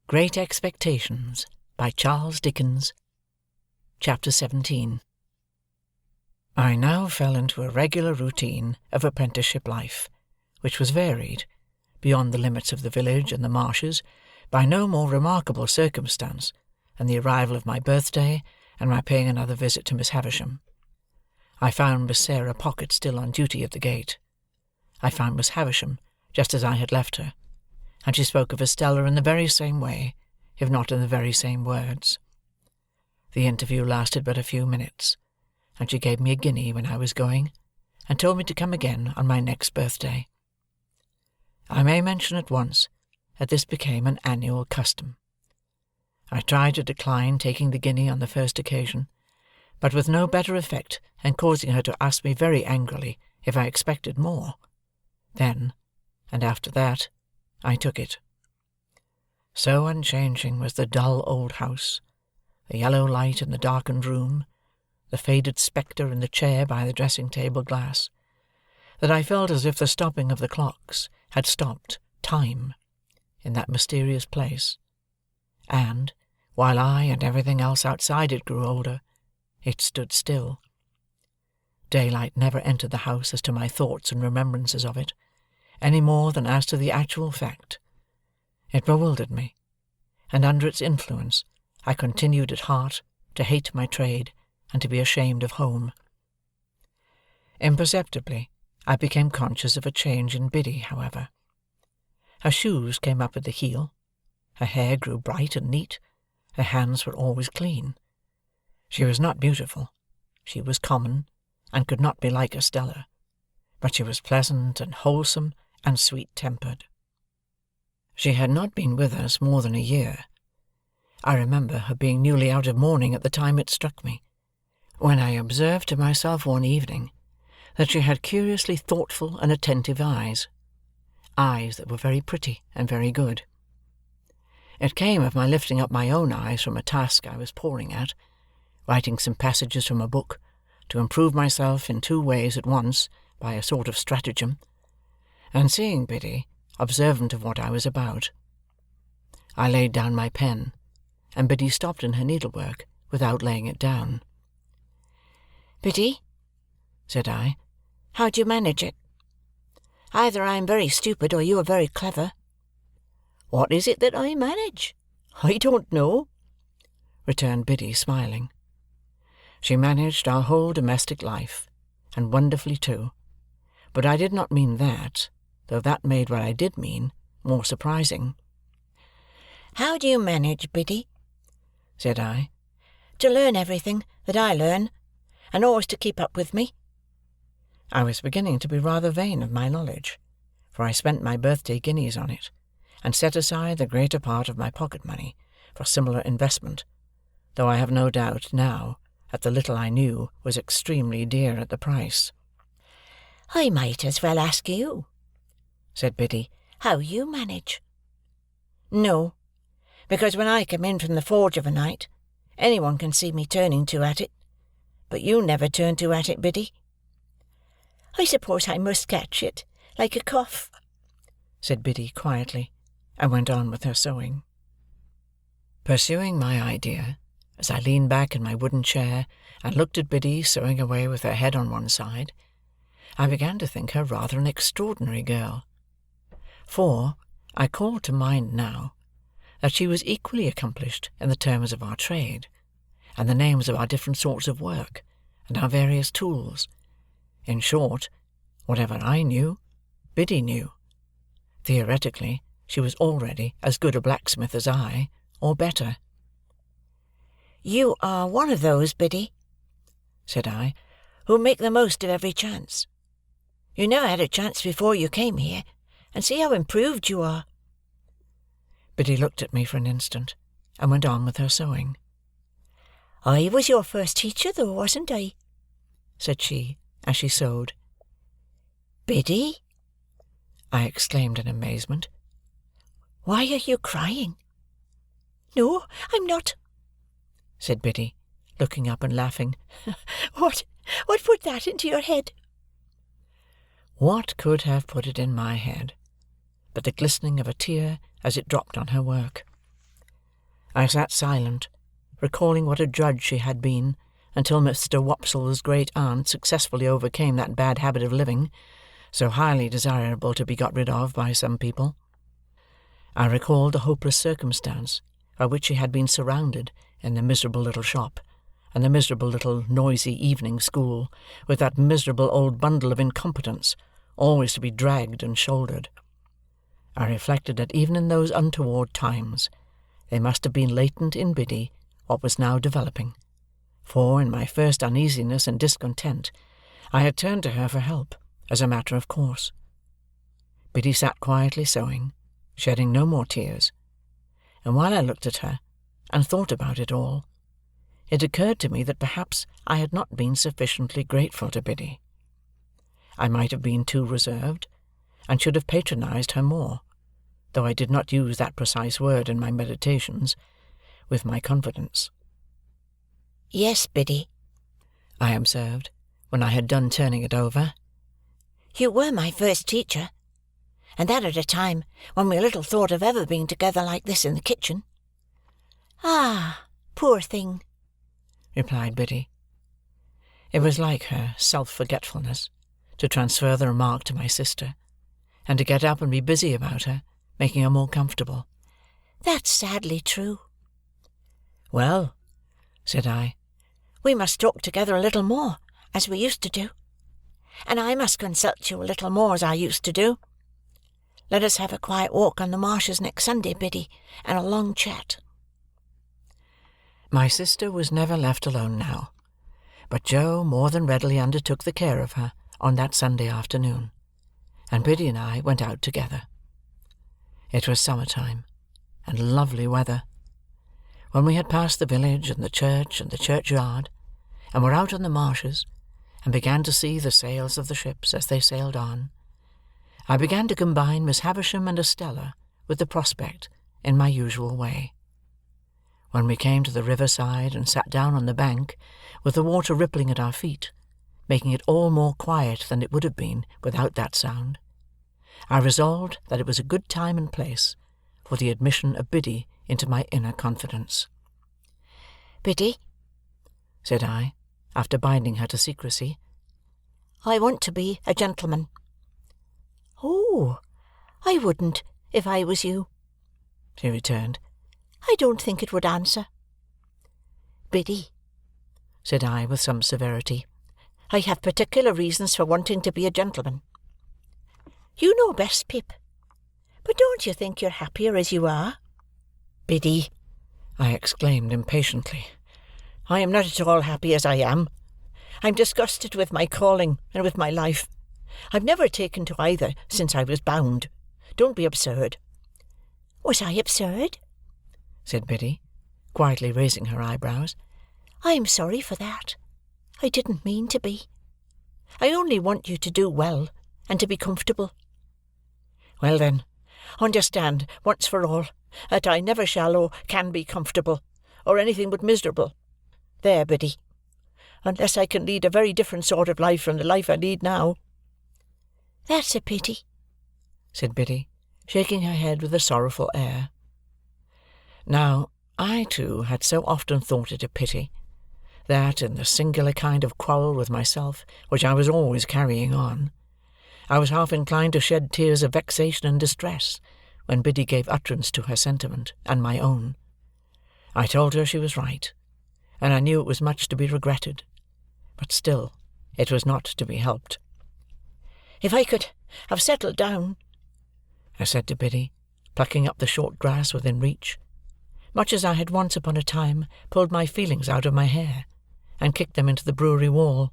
Great Expectations by Charles Dickens. Chapter 17. I now fell into a regular routine of apprenticeship life, which was varied, beyond the limits of the village and the marshes, by no more remarkable circumstance than the arrival of my birthday and my paying another visit to Miss Havisham. I found Miss Sarah Pocket still on duty at the gate. I found Miss Havisham just as I had left her, and she spoke of Estella in the very same way, if not in the very same words. The interview lasted but a few minutes, and she gave me a guinea when I was going, and told me to come again on my next birthday. I may mention at once that this became an annual custom. I tried to decline taking the guinea on the first occasion, but with no better effect than causing her to ask me very angrily if I expected more. Then, and after that, I took it. So unchanging was the dull old house, the yellow light in the darkened room, the faded spectre in the chair by the dressing-table glass, that I felt as if the stopping of the clocks had stopped time in that mysterious place, and, while I and everything else outside it grew older, it stood still. Daylight never entered the house as to my thoughts and remembrances of it, any more than as to the actual fact. It bewildered me, and under its influence I continued at heart to hate my trade and to be ashamed of home. Imperceptibly I became conscious of a change in Biddy, however. Her shoes came up at the heel, her hair grew bright and neat, her hands were always clean. She was not beautiful, she was common, and could not be like Estella, but she was pleasant and wholesome and sweet-tempered. She had not been with us more than a year. I remember her being newly out of mourning at the time it struck me, when I observed to myself one evening that she had curiously thoughtful and attentive eyes that were very pretty and very good. It came of my lifting up my own eyes from a task I was poring at, writing some passages from a book, to improve myself in two ways at once by a sort of stratagem, and seeing Biddy, observant of what I was about. I laid down my pen, and Biddy stopped in her needlework without laying it down. "Biddy," said I, "how do you manage it? Either I am very stupid, or you are very clever." "What is it that I manage? I don't know," returned Biddy, smiling. She managed our whole domestic life, and wonderfully too, but I did not mean that, though that made what I did mean more surprising. "How do you manage, Biddy," said I, "to learn everything that I learn, and always to keep up with me?" I was beginning to be rather vain of my knowledge, for I spent my birthday guineas on it, and set aside the greater part of my pocket-money for similar investment, though I have no doubt now that the little I knew was extremely dear at the price. "I might as well ask you," said Biddy, "how you manage." "No, because when I come in from the forge of a night, any one can see me turning to at it, but you never turn to at it, Biddy." "I suppose I must catch it, like a cough," said Biddy quietly, and went on with her sewing. Pursuing my idea, as I leaned back in my wooden chair and looked at Biddy sewing away with her head on one side, I began to think her rather an extraordinary girl, for I called to mind now that she was equally accomplished in the terms of our trade, and the names of our different sorts of work, and our various tools. In short, whatever I knew, Biddy knew. Theoretically, she was already as good a blacksmith as I, or better. "You are one of those, Biddy," said I, "who make the most of every chance. You never had a chance before you came here, and see how improved you are." Biddy looked at me for an instant, and went on with her sewing. "I was your first teacher, though, wasn't I?" said she, as she sewed. "Biddy," I exclaimed in amazement, "why are you crying?" "No, I'm not," said Biddy, looking up and laughing. What put that into your head?" What could have put it in my head but the glistening of a tear as it dropped on her work? I sat silent, recalling what a drudge she had been, until Mr. Wopsle's great-aunt successfully overcame that bad habit of living, so highly desirable to be got rid of by some people. I recalled the hopeless circumstance by which she had been surrounded in the miserable little shop, and the miserable little noisy evening school, with that miserable old bundle of incompetence, always to be dragged and shouldered. I reflected that even in those untoward times, there must have been latent in Biddy what was now developing, for in my first uneasiness and discontent, I had turned to her for help, as a matter of course. Biddy sat quietly sewing, shedding no more tears, and while I looked at her, and thought about it all, it occurred to me that perhaps I had not been sufficiently grateful to Biddy. I might have been too reserved, and should have patronized her more, though I did not use that precise word in my meditations, with my confidence. "Yes, Biddy," I observed, when I had done turning it over. "You were my first teacher, and that at a time when we little thought of ever being together like this in the kitchen." "Ah, poor thing," replied Biddy. It was like her self-forgetfulness to transfer the remark to my sister, and to get up and be busy about her, making her more comfortable. "That's sadly true." "Well," said I, "We must talk together a little more, as we used to do. And I must consult you a little more, as I used to do. Let us have a quiet walk on the marshes next Sunday, Biddy, and a long chat." My sister was never left alone now, but Joe more than readily undertook the care of her on that Sunday afternoon, and Biddy and I went out together. It was summer-time, and lovely weather. When we had passed the village and the church and the churchyard, and were out on the marshes, and began to see the sails of the ships as they sailed on, I began to combine Miss Havisham and Estella with the prospect in my usual way. When we came to the river-side and sat down on the bank, with the water rippling at our feet, making it all more quiet than it would have been without that sound, I resolved that it was a good time and place for the admission of Biddy into my inner confidence. "Biddy," said I, after binding her to secrecy, "I want to be a gentleman." "Oh, I wouldn't, if I was you," she returned. "I don't think it would answer." "Biddy," said I, with some severity, "I have particular reasons for wanting to be a gentleman. You know best, Pip, but don't you think you're happier as you are?" "Biddy," I exclaimed impatiently, "I am not at all happy as I am. I'm disgusted with my calling and with my life. I've never taken to either since I was bound. Don't be absurd." "Was I absurd?" said Biddy, quietly raising her eyebrows. "I am sorry for that. I didn't mean to be. I only want you to do well, and to be comfortable." "Well, then, understand, once for all, that I never shall or can be comfortable, or anything but miserable. There, Biddy, unless I can lead a very different sort of life from the life I lead now." "That's a pity," said Biddy, shaking her head with a sorrowful air. Now, I too had so often thought it a pity, that, in the singular kind of quarrel with myself which I was always carrying on, I was half inclined to shed tears of vexation and distress when Biddy gave utterance to her sentiment and my own. I told her she was right, and I knew it was much to be regretted, but still it was not to be helped. "If I could have settled down," I said to Biddy, plucking up the short grass within reach, much as I had once upon a time pulled my feelings out of my hair, and kicked them into the brewery wall.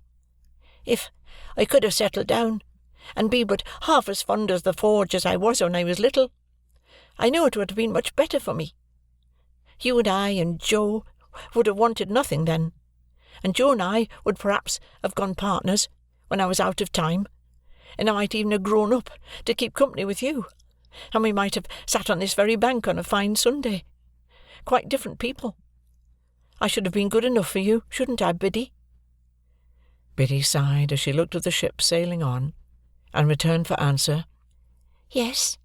"If I could have settled down, and be but half as fond of the forge as I was when I was little, I know it would have been much better for me. You and I and Joe would have wanted nothing then, and Joe and I would perhaps have gone partners when I was out of time, and I might even have grown up to keep company with you, and we might have sat on this very bank on a fine Sunday. Quite different people. I should have been good enough for you, shouldn't I, Biddy?" Biddy sighed as she looked at the ship sailing on, and returned for answer, "Yes,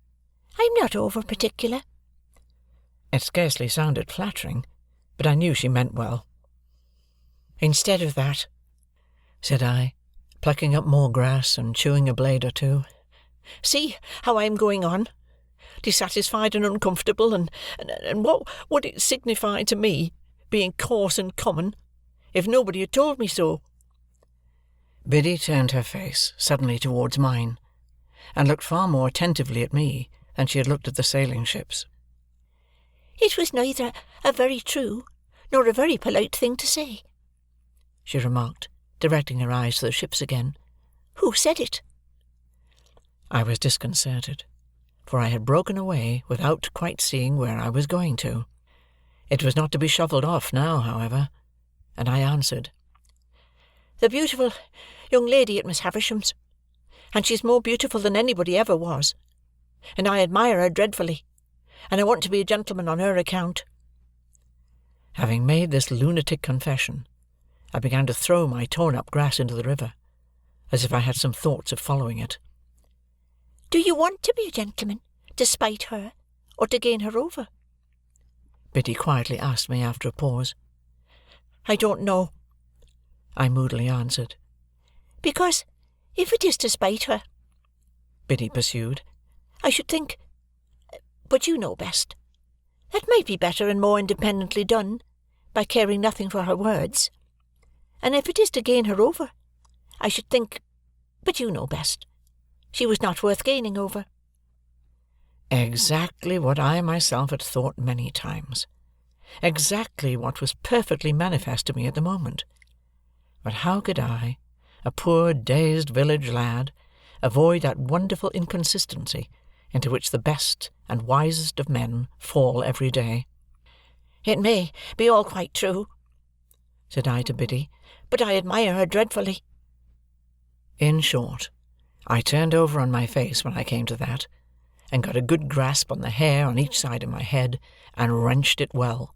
I'm not over particular." It scarcely sounded flattering, but I knew she meant well. "Instead of that," said I, plucking up more grass and chewing a blade or two, "see how I am going on, dissatisfied and uncomfortable, and what would it signify to me, being coarse and common, if nobody had told me so?" Biddy turned her face suddenly towards mine, and looked far more attentively at me than she had looked at the sailing ships. "It was neither a very true nor a very polite thing to say," she remarked, directing her eyes to the ships again. "Who said it?" I was disconcerted, for I had broken away without quite seeing where I was going to. It was not to be shuffled off now, however, and I answered, "The beautiful young lady at Miss Havisham's, and she's more beautiful than anybody ever was, and I admire her dreadfully, and I want to be a gentleman on her account." Having made this lunatic confession, I began to throw my torn-up grass into the river, as if I had some thoughts of following it. "Do you want to be a gentleman, to spite her, or to gain her over?" Biddy quietly asked me after a pause. "I don't know," I moodily answered. "Because if it is to spite her," Biddy pursued, "I should think, but you know best, that might be better and more independently done, by caring nothing for her words. And if it is to gain her over, I should think, but you know best, she was not worth gaining over." Exactly what I myself had thought many times. Exactly what was perfectly manifest to me at the moment. But how could I, a poor dazed village lad, avoid that wonderful inconsistency into which the best and wisest of men fall every day? "It may be all quite true," said I to Biddy, "but I admire her dreadfully." In short, I turned over on my face when I came to that, and got a good grasp on the hair on each side of my head, and wrenched it well,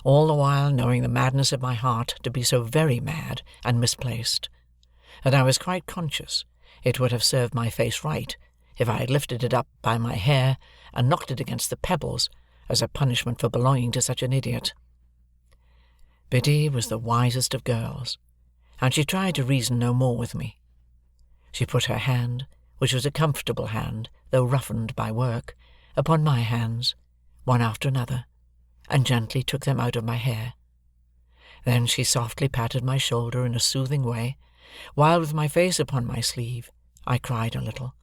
all the while knowing the madness of my heart to be so very mad and misplaced, that I was quite conscious it would have served my face right if I had lifted it up by my hair and knocked it against the pebbles as a punishment for belonging to such an idiot. Biddy was the wisest of girls, and she tried to reason no more with me. She put her hand, which was a comfortable hand, though roughened by work, upon my hands, one after another, and gently took them out of my hair. Then she softly patted my shoulder in a soothing way, while with my face upon my sleeve I cried a little,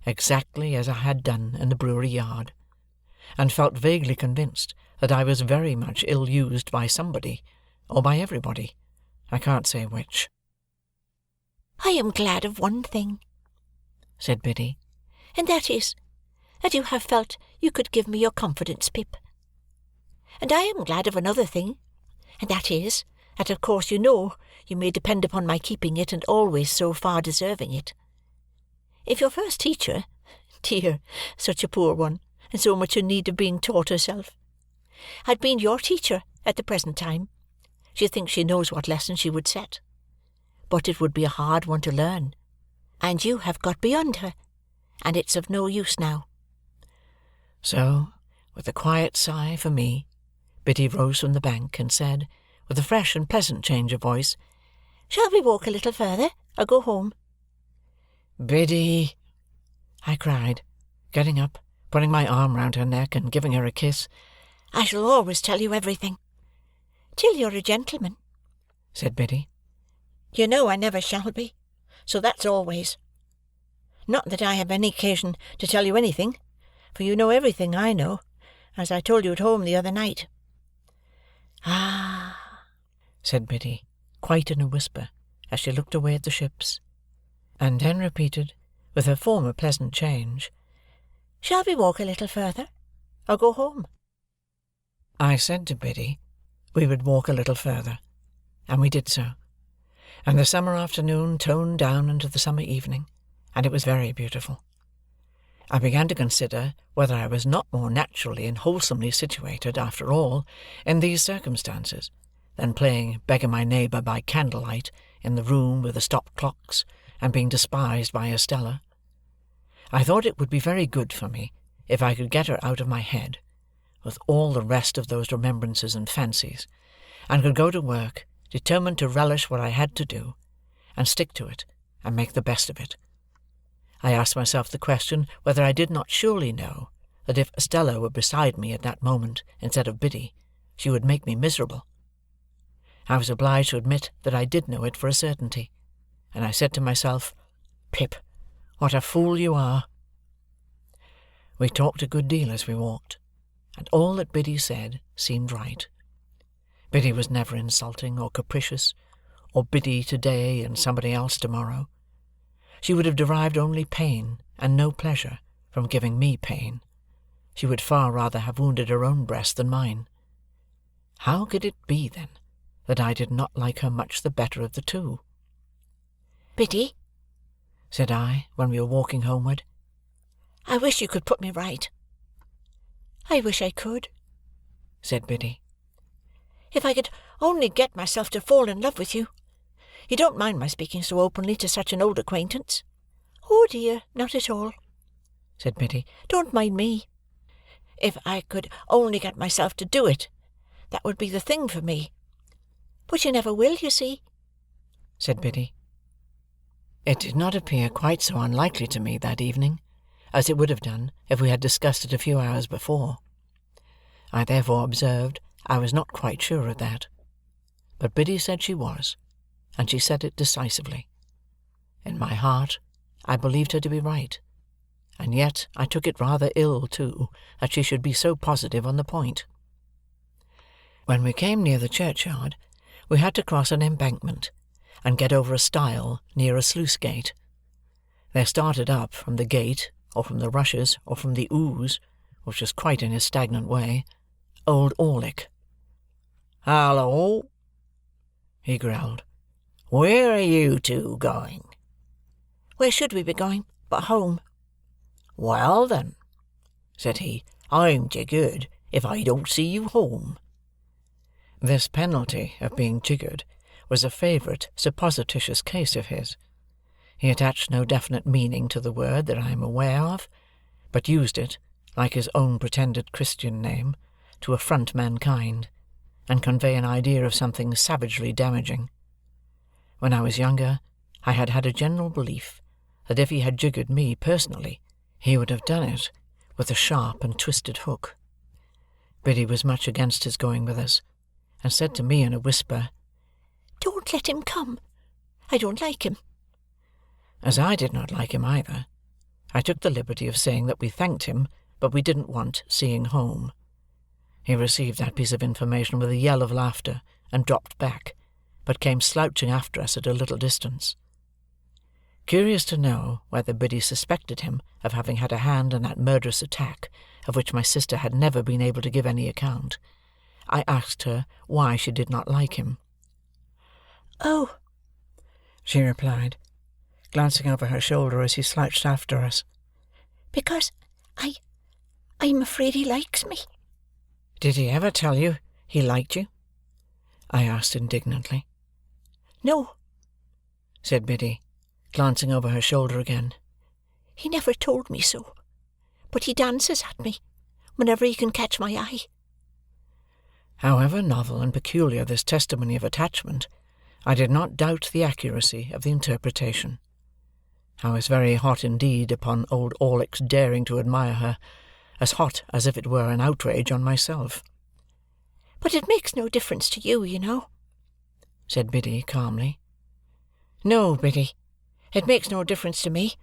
exactly as I had done in the brewery yard, and felt vaguely convinced that I was very much ill-used by somebody, or by everybody, I can't say which. "I am glad of one thing," said Biddy, "and that is, that you have felt you could give me your confidence, Pip. And I am glad of another thing, and that is, that of course you know you may depend upon my keeping it, and always so far deserving it. If your first teacher, dear, such a poor one, and so much in need of being taught herself, had been your teacher at the present time, she thinks she knows what lesson she would set. But it would be a hard one to learn, and you have got beyond her, and it's of no use now." So, with a quiet sigh for me, Biddy rose from the bank and said, with a fresh and pleasant change of voice, "Shall we walk a little further, or go home?" "Biddy," I cried, getting up, putting my arm round her neck, and giving her a kiss. "I shall always tell you everything." "Till you're a gentleman," said Biddy. "You know I never shall be, so that's always. Not that I have any occasion to tell you anything, for you know everything I know, as I told you at home the other night." "Ah," said Biddy, quite in a whisper, as she looked away at the ships, and then repeated, with her former pleasant change, "Shall we walk a little further, or go home?" I said to Biddy we would walk a little further, and we did so, and the summer afternoon toned down into the summer evening, and it was very beautiful. I began to consider whether I was not more naturally and wholesomely situated, after all, in these circumstances, than playing beggar-my-neighbour by candlelight in the room with the stopped clocks, and being despised by Estella. I thought it would be very good for me if I could get her out of my head, with all the rest of those remembrances and fancies, and could go to work, determined to relish what I had to do, and stick to it, and make the best of it. I asked myself the question whether I did not surely know that if Estella were beside me at that moment instead of Biddy, she would make me miserable. I was obliged to admit that I did know it for a certainty, and I said to myself, "Pip, what a fool you are!" We talked a good deal as we walked, and all that Biddy said seemed right. Biddy was never insulting or capricious, or Biddy today and somebody else tomorrow. She would have derived only pain and no pleasure from giving me pain. She would far rather have wounded her own breast than mine. How could it be, then, that I did not like her much the better of the two? "Biddy," said I, when we were walking homeward, "I wish you could put me right." "I wish I could," said Biddy. "If I could only get myself to fall in love with you. You don't mind my speaking so openly to such an old acquaintance?" "Oh, dear, not at all," said Biddy. "Don't mind me. If I could only get myself to do it, that would be the thing for me. But you never will, you see," said Biddy. It did not appear quite so unlikely to me that evening, as it would have done if we had discussed it a few hours before. I therefore observed I was not quite sure of that. But Biddy said she was, and she said it decisively. In my heart, I believed her to be right, and yet I took it rather ill, too, that she should be so positive on the point. When we came near the churchyard, we had to cross an embankment, and get over a stile near a sluice gate. There started up from the gate, or from the rushes, or from the ooze, which was quite in his stagnant way, old Orlick. "Hallo!" he growled. "Where are you two going?" "Where should we be going, but home?" "Well, then," said he, "I'm jiggered if I don't see you home." This penalty of being jiggered was a favourite supposititious case of his. He attached no definite meaning to the word that I am aware of, but used it, like his own pretended Christian name, to affront mankind, and convey an idea of something savagely damaging. When I was younger, I had had a general belief that if he had jiggered me personally, he would have done it with a sharp and twisted hook. Biddy was much against his going with us, and said to me in a whisper, "Don't let him come. I don't like him." As I did not like him either, I took the liberty of saying that we thanked him, but we didn't want seeing home. He received that piece of information with a yell of laughter, and dropped back, but came slouching after us at a little distance. Curious to know whether Biddy suspected him of having had a hand in that murderous attack, of which my sister had never been able to give any account, I asked her why she did not like him. "Oh," she replied, glancing over her shoulder as he slouched after us, "because I'm afraid he likes me." "Did he ever tell you he liked you?" I asked indignantly. "No," said Biddy, glancing over her shoulder again. "He never told me so, but he dances at me whenever he can catch my eye." However novel and peculiar this testimony of attachment, I did not doubt the accuracy of the interpretation. I was very hot indeed upon old Orlick's daring to admire her, as hot as if it were an outrage on myself. "But it makes no difference to you, you know," said Biddy calmly. "No, Biddy, it makes no difference to me,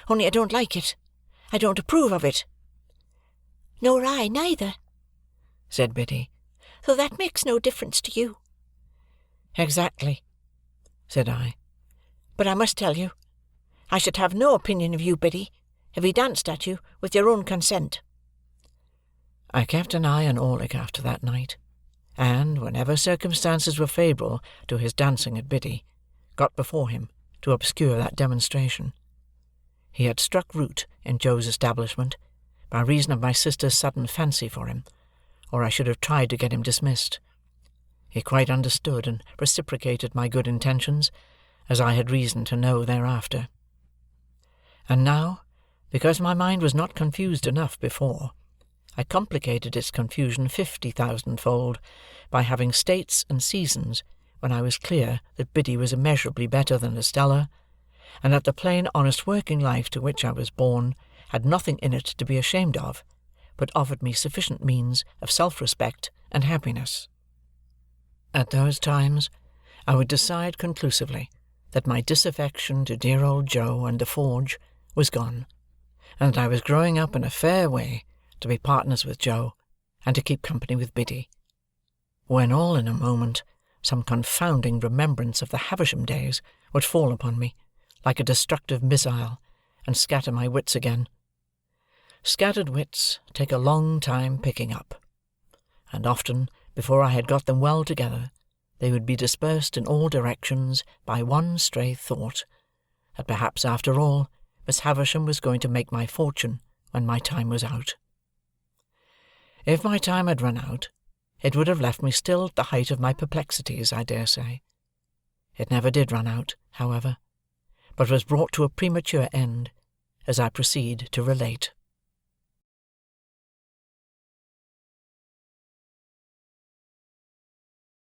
only I don't like it. I don't approve of it." "Nor I neither," said Biddy. "So that makes no difference to you." "Exactly," said I. "But I must tell you, I should have no opinion of you, Biddy, if he danced at you with your own consent." I kept an eye on Orlick after that night, and, whenever circumstances were favourable to his dancing at Biddy, got before him to obscure that demonstration. He had struck root in Joe's establishment by reason of my sister's sudden fancy for him, or I should have tried to get him dismissed. He quite understood and reciprocated my good intentions, as I had reason to know thereafter. And now, because my mind was not confused enough before, I complicated its confusion 50,000-fold by having states and seasons when I was clear that Biddy was immeasurably better than Estella, and that the plain honest working life to which I was born had nothing in it to be ashamed of, but offered me sufficient means of self-respect and happiness. At those times I would decide conclusively that my disaffection to dear old Joe and the forge was gone, and that I was growing up in a fair way to be partners with Joe and to keep company with Biddy, when all in a moment some confounding remembrance of the Havisham days would fall upon me like a destructive missile and scatter my wits again. Scattered wits take a long time picking up, and often, before I had got them well together, they would be dispersed in all directions by one stray thought, that perhaps after all Miss Havisham was going to make my fortune when my time was out. If my time had run out, it would have left me still at the height of my perplexities, I dare say. It never did run out, however, but was brought to a premature end, as I proceed to relate.